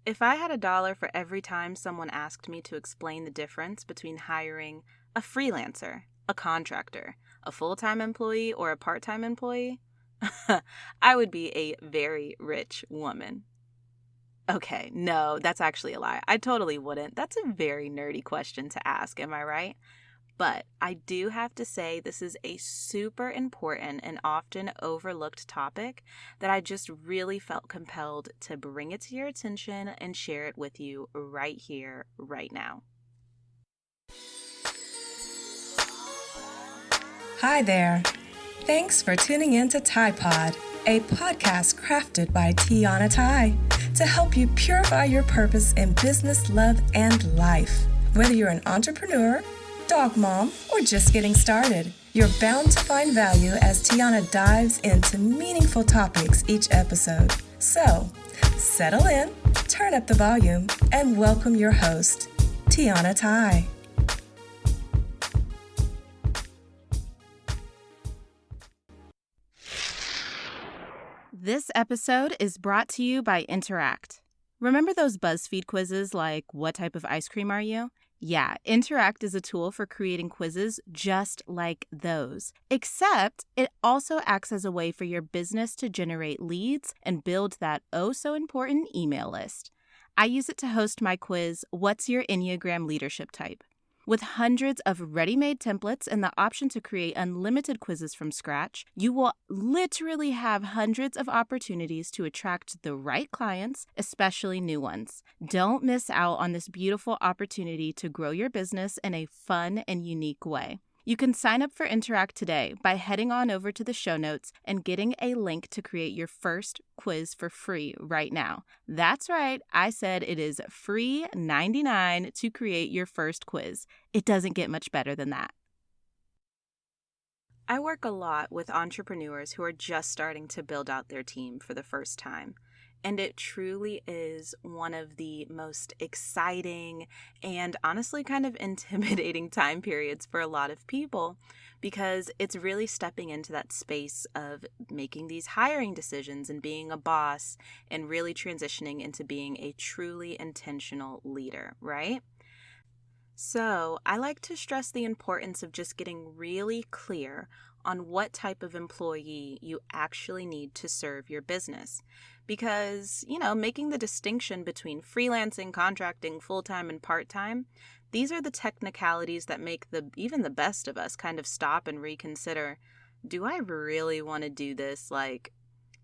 If I had $1 for every time someone asked me to explain the difference between hiring a freelancer, a contractor, a full-time employee, or a part-time employee, I would be a very rich woman. Okay, no, that's actually a lie. I totally wouldn't. That's a very nerdy question to ask, am I right? But I do have to say this is a super important and often overlooked topic that I just really felt compelled to bring it to your attention and share it with you right here, right now. Hi there. Thanks for tuning in to Thai Pod, a podcast crafted by Tiana Thai to help you purify your purpose in business, love, and life. Whether you're an entrepreneur, dog mom, or just getting started, you're bound to find value as Tiana dives into meaningful topics each episode. So, settle in, turn up the volume, and welcome your host, Tiana Thai. This episode is brought to you by Interact. Remember those BuzzFeed quizzes like, what type of ice cream are you? Yeah, Interact is a tool for creating quizzes just like those, except it also acts as a way for your business to generate leads and build that oh-so-important email list. I use it to host my quiz, What's Your Enneagram Leadership Type? With hundreds of ready-made templates and the option to create unlimited quizzes from scratch, you will literally have hundreds of opportunities to attract the right clients, especially new ones. Don't miss out on this beautiful opportunity to grow your business in a fun and unique way. You can sign up for Interact today by heading on over to the show notes and getting a link to create your first quiz for free right now. That's right, I said it is free 99 to create your first quiz. It doesn't get much better than that. I work a lot with entrepreneurs who are just starting to build out their team for the first time. And it truly is one of the most exciting and honestly kind of intimidating time periods for a lot of people because it's really stepping into that space of making these hiring decisions and being a boss and really transitioning into being a truly intentional leader, right? So I like to stress the importance of just getting really clear on what type of employee you actually need to serve your business. Because, making the distinction between freelancing, contracting, full-time, and part-time, these are the technicalities that make even the best of us kind of stop and reconsider, do I really want to do this?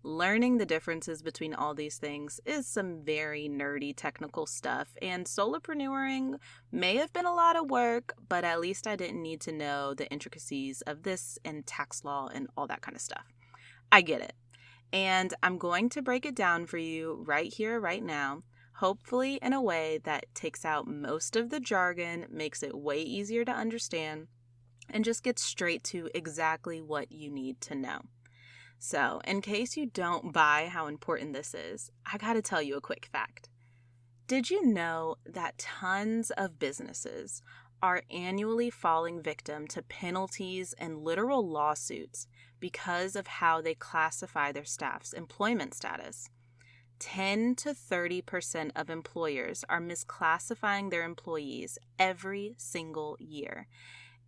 Learning the differences between all these things is some very nerdy technical stuff, and solopreneuring may have been a lot of work, but at least I didn't need to know the intricacies of this and tax law and all that kind of stuff. I get it. And I'm going to break it down for you right here, right now, hopefully in a way that takes out most of the jargon, makes it way easier to understand, and just gets straight to exactly what you need to know. So, in case you don't buy how important this is, I gotta tell you a quick fact. Did you know that tons of businesses are annually falling victim to penalties and literal lawsuits because of how they classify their staff's employment status? 10 to 30% of employers are misclassifying their employees every single year.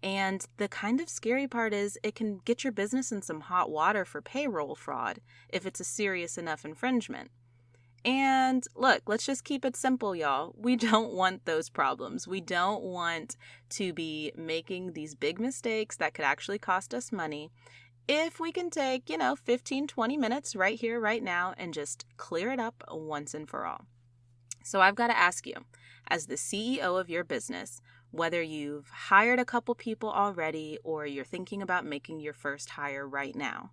And the kind of scary part is it can get your business in some hot water for payroll fraud if it's a serious enough infringement. And look, let's just keep it simple, y'all. We don't want those problems. We don't want to be making these big mistakes that could actually cost us money. If we can take, 15, 20 minutes right here, right now, and just clear it up once and for all. So I've got to ask you, as the CEO of your business, whether you've hired a couple people already or you're thinking about making your first hire right now,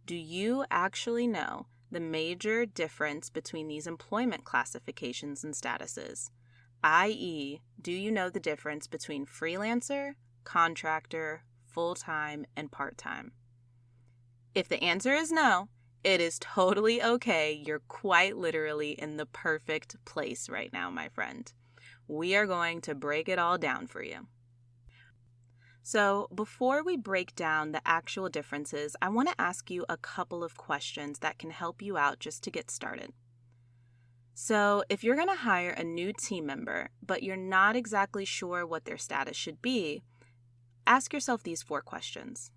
do you actually know the major difference between these employment classifications and statuses? i.e., do you know the difference between freelancer, contractor, full-time, and part-time? If the answer is no, it is totally okay. You're quite literally in the perfect place right now, my friend. We are going to break it all down for you. So before we break down the actual differences, I want to ask you a couple of questions that can help you out just to get started. So, if you're going to hire a new team member, but you're not exactly sure what their status should be, ask yourself these 4 questions.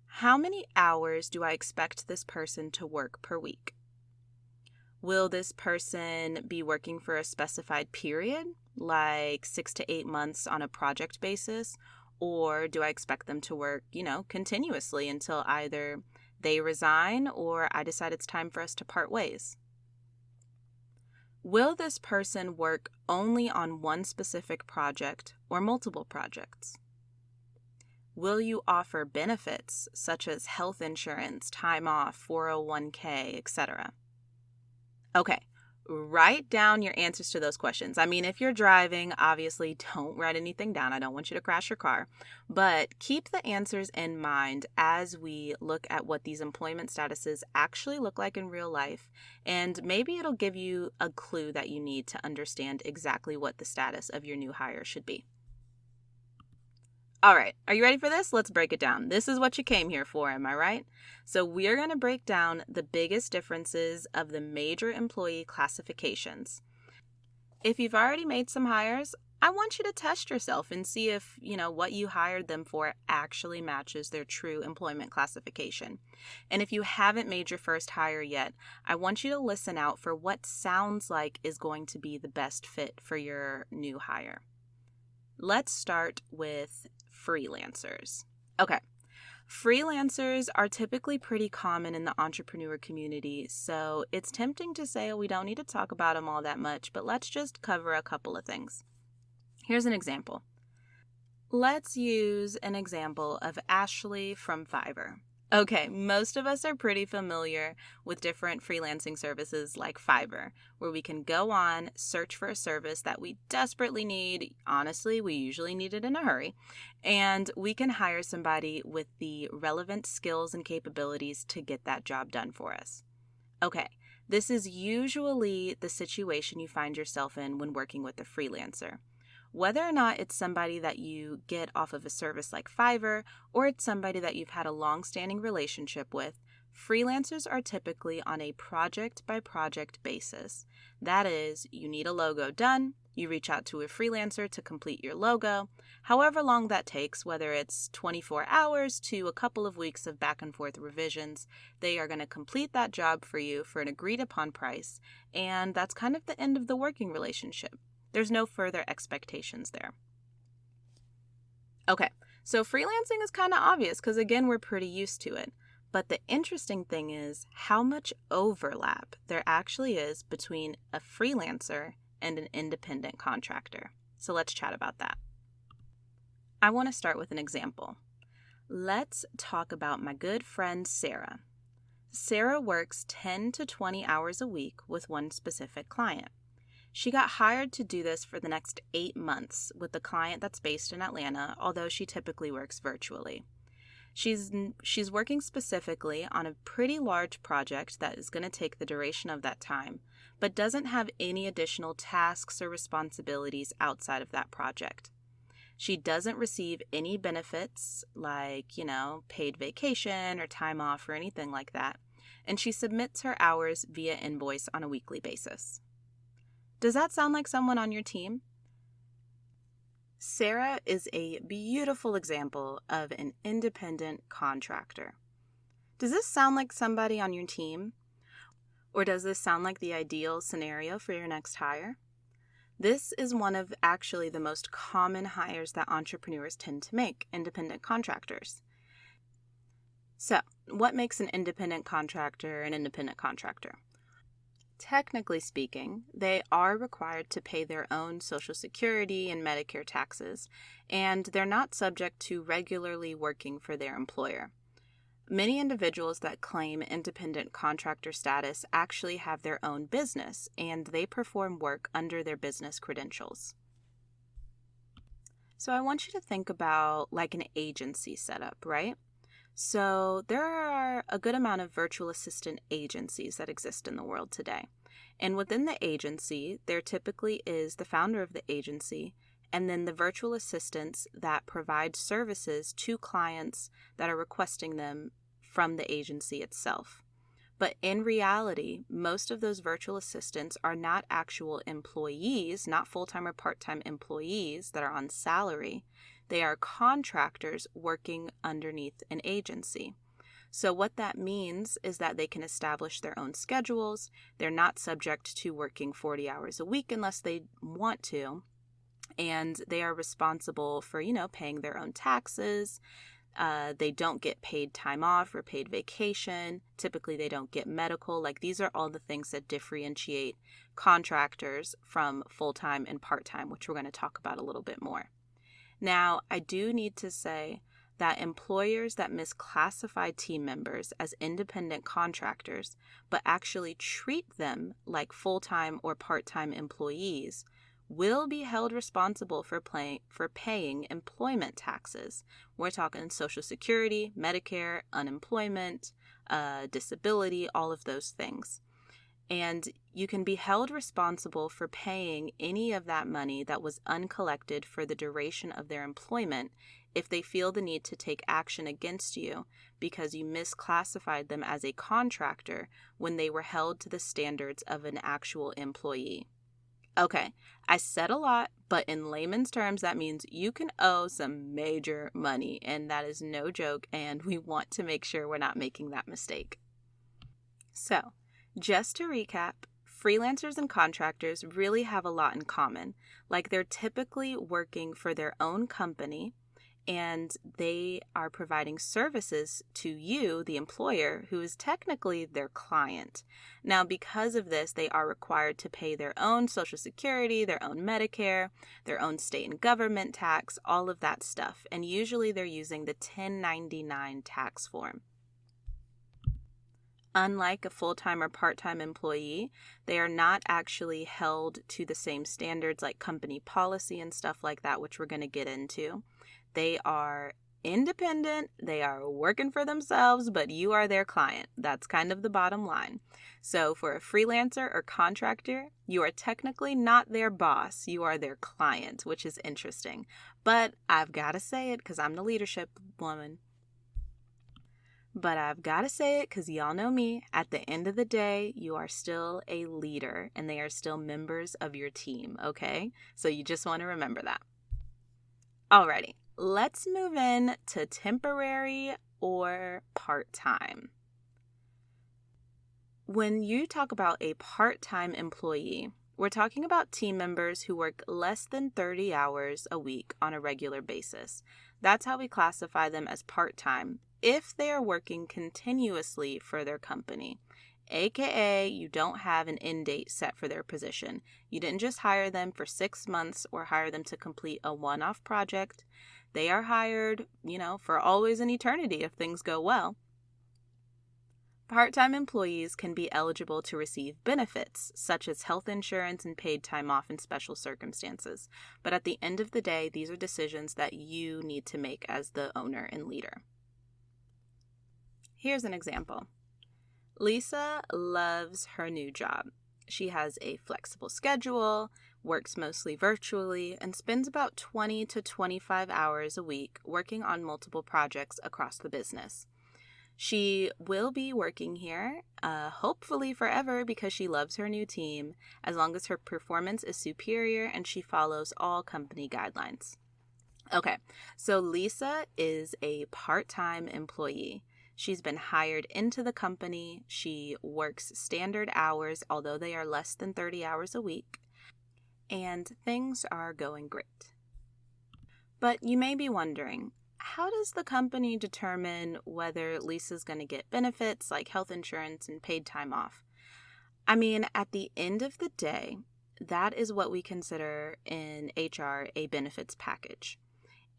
How many hours do I expect this person to work per week? Will this person be working for a specified period, like 6 to 8 months on a project basis? Or do I expect them to work, continuously until either they resign or I decide it's time for us to part ways? Will this person work only on one specific project or multiple projects? Will you offer benefits such as health insurance, time off, 401k, etc.? Okay, write down your answers to those questions. I mean, if you're driving, obviously don't write anything down. I don't want you to crash your car. But keep the answers in mind as we look at what these employment statuses actually look like in real life. And maybe it'll give you a clue that you need to understand exactly what the status of your new hire should be. All right, are you ready for this? Let's break it down. This is what you came here for, am I right? So we're going to break down the biggest differences of the major employee classifications. If you've already made some hires, I want you to test yourself and see if, what you hired them for actually matches their true employment classification. And if you haven't made your first hire yet, I want you to listen out for what sounds like is going to be the best fit for your new hire. Let's start with freelancers. Okay. Freelancers are typically pretty common in the entrepreneur community, so it's tempting to say we don't need to talk about them all that much, but let's just cover a couple of things. Here's an example. Let's use an example of Ashley from Fiverr. Okay, most of us are pretty familiar with different freelancing services like Fiverr, where we can go on, search for a service that we desperately need. Honestly, we usually need it in a hurry. And we can hire somebody with the relevant skills and capabilities to get that job done for us. Okay, this is usually the situation you find yourself in when working with a freelancer. Whether or not it's somebody that you get off of a service like Fiverr, or it's somebody that you've had a long-standing relationship with, freelancers are typically on a project-by-project basis. That is, you need a logo done, you reach out to a freelancer to complete your logo. However long that takes, whether it's 24 hours to a couple of weeks of back-and-forth revisions, they are going to complete that job for you for an agreed-upon price, and that's kind of the end of the working relationship. There's no further expectations there. Okay, so freelancing is kind of obvious because, again, we're pretty used to it. But the interesting thing is how much overlap there actually is between a freelancer and an independent contractor. So let's chat about that. I want to start with an example. Let's talk about my good friend Sarah. Sarah works 10 to 20 hours a week with one specific client. She got hired to do this for the next 8 months with the client that's based in Atlanta, although she typically works virtually. She's working specifically on a pretty large project that is going to take the duration of that time, but doesn't have any additional tasks or responsibilities outside of that project. She doesn't receive any benefits like, paid vacation or time off or anything like that, and she submits her hours via invoice on a weekly basis. Does that sound like someone on your team? Sarah is a beautiful example of an independent contractor. Does this sound like somebody on your team? Or does this sound like the ideal scenario for your next hire? This is one of actually the most common hires that entrepreneurs tend to make, independent contractors. So, what makes an independent contractor an independent contractor? Technically speaking, they are required to pay their own Social Security and Medicare taxes, and they're not subject to regularly working for their employer. Many individuals that claim independent contractor status actually have their own business, and they perform work under their business credentials. So I want you to think about like an agency setup, right? So there are a good amount of virtual assistant agencies that exist in the world today. And within the agency, there typically is the founder of the agency and then the virtual assistants that provide services to clients that are requesting them from the agency itself. But in reality, most of those virtual assistants are not actual employees, not full-time or part-time employees that are on salary. They are contractors working underneath an agency. So what that means is that they can establish their own schedules. They're not subject to working 40 hours a week unless they want to. And they are responsible for, paying their own taxes. They don't get paid time off or paid vacation. Typically, they don't get medical. Like, these are all the things that differentiate contractors from full-time and part-time, which we're going to talk about a little bit more. Now, I do need to say that employers that misclassify team members as independent contractors, but actually treat them like full-time or part-time employees, will be held responsible for paying employment taxes. We're talking Social Security, Medicare, unemployment, disability, all of those things. And you can be held responsible for paying any of that money that was uncollected for the duration of their employment if they feel the need to take action against you because you misclassified them as a contractor when they were held to the standards of an actual employee. Okay, I said a lot, but in layman's terms, that means you can owe some major money, and that is no joke, and we want to make sure we're not making that mistake. So, just to recap, freelancers and contractors really have a lot in common. Like, they're typically working for their own company, and they are providing services to you, the employer, who is technically their client. Now, because of this, they are required to pay their own Social Security, their own Medicare, their own state and government tax, all of that stuff. And usually they're using the 1099 tax form. Unlike a full-time or part-time employee, they are not actually held to the same standards like company policy and stuff like that, which we're going to get into. They are independent, they are working for themselves, but you are their client. That's kind of the bottom line. So for a freelancer or contractor, you are technically not their boss, you are their client, which is interesting. But I've got to say it because I'm the leadership woman. But I've got to say it because y'all know me. At the end of the day, you are still a leader and they are still members of your team, okay? So you just want to remember that. Alrighty, let's move in to temporary or part-time. When you talk about a part-time employee, we're talking about team members who work less than 30 hours a week on a regular basis. That's how we classify them as part-time if they are working continuously for their company, aka you don't have an end date set for their position. You didn't just hire them for 6 months or hire them to complete a one-off project. They are hired, for always an eternity if things go well. Part-time employees can be eligible to receive benefits, such as health insurance and paid time off in special circumstances. But at the end of the day, these are decisions that you need to make as the owner and leader. Here's an example. Lisa loves her new job. She has a flexible schedule, works mostly virtually, and spends about 20 to 25 hours a week working on multiple projects across the business. She will be working here, hopefully forever, because she loves her new team, as long as her performance is superior and she follows all company guidelines. Okay, so Lisa is a part-time employee. She's been hired into the company. She works standard hours, although they are less than 30 hours a week, and things are going great. But you may be wondering, how does the company determine whether Lisa's going to get benefits like health insurance and paid time off? I mean, at the end of the day, that is what we consider in HR a benefits package.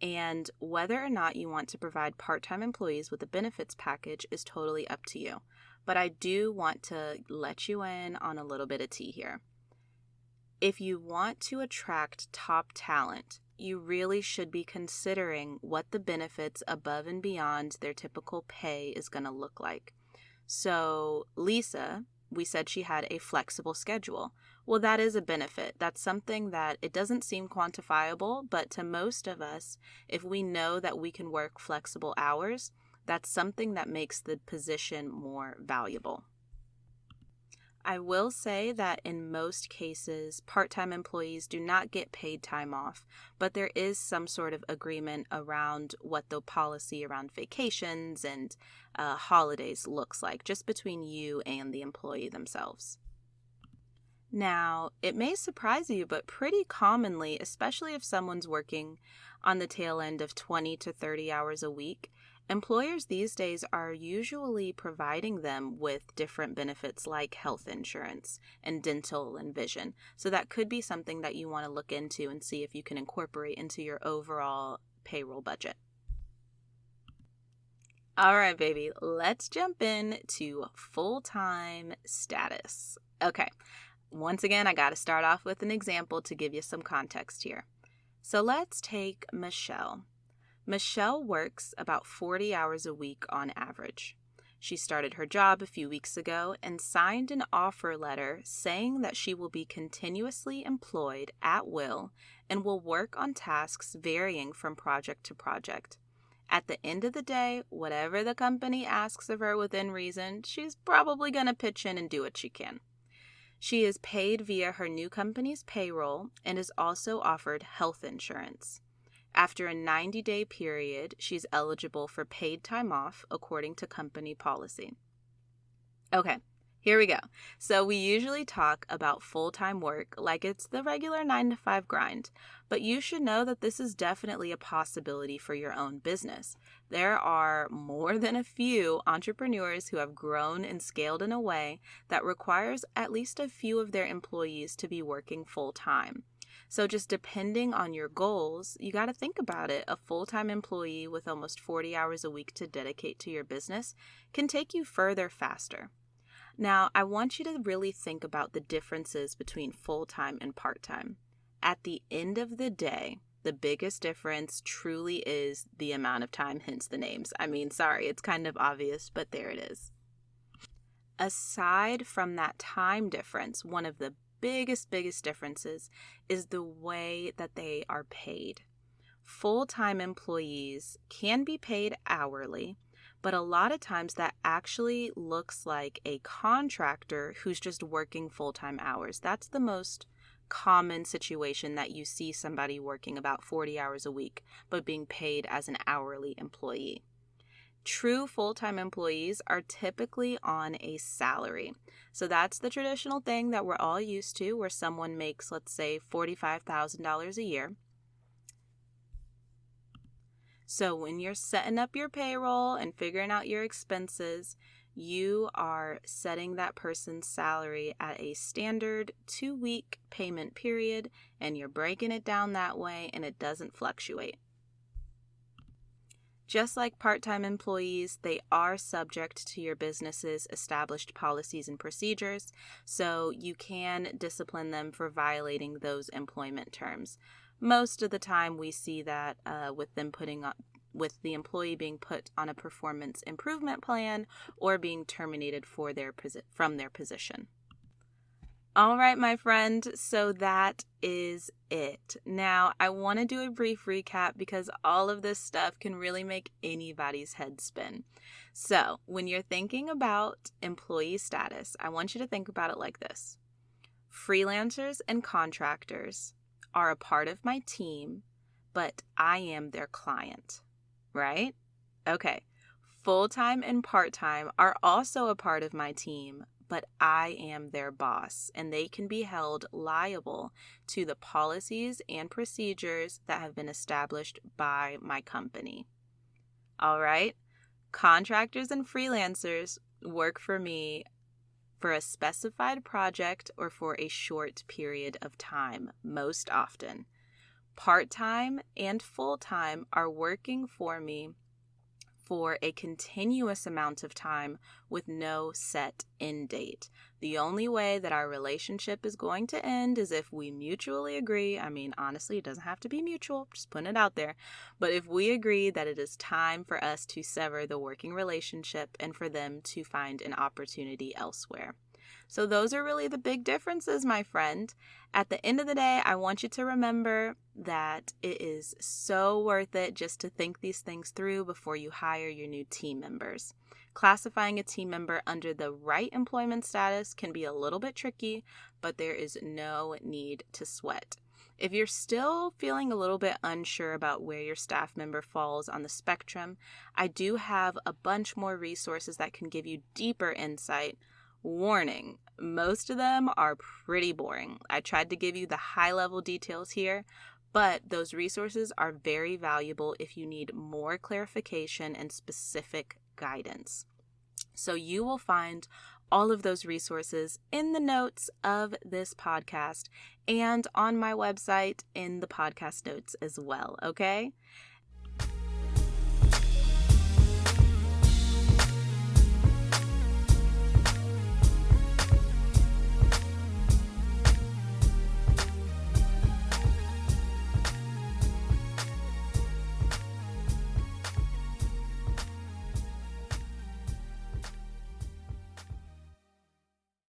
And whether or not you want to provide part-time employees with a benefits package is totally up to you. But I do want to let you in on a little bit of tea here. If you want to attract top talent, you really should be considering what the benefits above and beyond their typical pay is going to look like. So Lisa, we said she had a flexible schedule. Well, that is a benefit. That's something that it doesn't seem quantifiable, but to most of us, if we know that we can work flexible hours, that's something that makes the position more valuable. I will say that in most cases, part-time employees do not get paid time off, but there is some sort of agreement around what the policy around vacations and holidays looks like, just between you and the employee themselves. Now, it may surprise you, but pretty commonly, especially if someone's working on the tail end of 20 to 30 hours a week, employers these days are usually providing them with different benefits like health insurance and dental and vision. So that could be something that you want to look into and see if you can incorporate into your overall payroll budget. All right, baby, let's jump in to full-time status. Okay. Once again, I got to start off with an example to give you some context here. So let's take Michelle. Michelle works about 40 hours a week on average. She started her job a few weeks ago and signed an offer letter saying that she will be continuously employed at will and will work on tasks varying from project to project. At the end of the day, whatever the company asks of her within reason, she's probably going to pitch in and do what she can. She is paid via her new company's payroll and is also offered health insurance. After a 90-day period, she's eligible for paid time off according to company policy. Okay, here we go. So we usually talk about full-time work like it's the regular 9-to-5 grind, but you should know that this is definitely a possibility for your own business. There are more than a few entrepreneurs who have grown and scaled in a way that requires at least a few of their employees to be working full-time. So just depending on your goals, you got to think about it. A full-time employee with almost 40 hours a week to dedicate to your business can take you further faster. Now, I want you to really think about the differences between full-time and part-time. At the end of the day, the biggest difference truly is the amount of time, hence the names. I mean, sorry, it's kind of obvious, but there it is. Aside from that time difference, one of the biggest differences is the way that they are paid. Full-time employees can be paid hourly, but a lot of times that actually looks like a contractor who's just working full-time hours. That's the most common situation that you see somebody working about 40 hours a week, but being paid as an hourly employee. True full-time employees are typically on a salary. So that's the traditional thing that we're all used to, where someone makes, let's say, $45,000 a year. So when you're setting up your payroll and figuring out your expenses, you are setting that person's salary at a standard 2-week payment period, and you're breaking it down that way, and it doesn't fluctuate. Just like part-time employees, they are subject to your business's established policies and procedures, so you can discipline them for violating those employment terms. Most of the time we see that with the employee being put on a performance improvement plan or being terminated from their position. All right, my friend, so that is it. Now, I want to do a brief recap because all of this stuff can really make anybody's head spin. So, when you're thinking about employee status, I want you to think about it like this. Freelancers and contractors are a part of my team, but I am their client, right? Okay. Full-time and part-time are also a part of my team, but I am their boss, and they can be held liable to the policies and procedures that have been established by my company. All right? Contractors and freelancers work for me for a specified project or for a short period of time, most often. Part-time and full-time are working for me for a continuous amount of time with no set end date. The only way that our relationship is going to end is if we mutually agree. I mean, honestly, it doesn't have to be mutual, just putting it out there. But if we agree that it is time for us to sever the working relationship and for them to find an opportunity elsewhere. So those are really the big differences, my friend. At the end of the day, I want you to remember that it is so worth it just to think these things through before you hire your new team members. Classifying a team member under the right employment status can be a little bit tricky, but there is no need to sweat. If you're still feeling a little bit unsure about where your staff member falls on the spectrum, I do have a bunch more resources that can give you deeper insight. Warning, most of them are pretty boring. I tried to give you the high-level details here, but those resources are very valuable if you need more clarification and specific guidance. So you will find all of those resources in the notes of this podcast and on my website in the podcast notes as well, okay?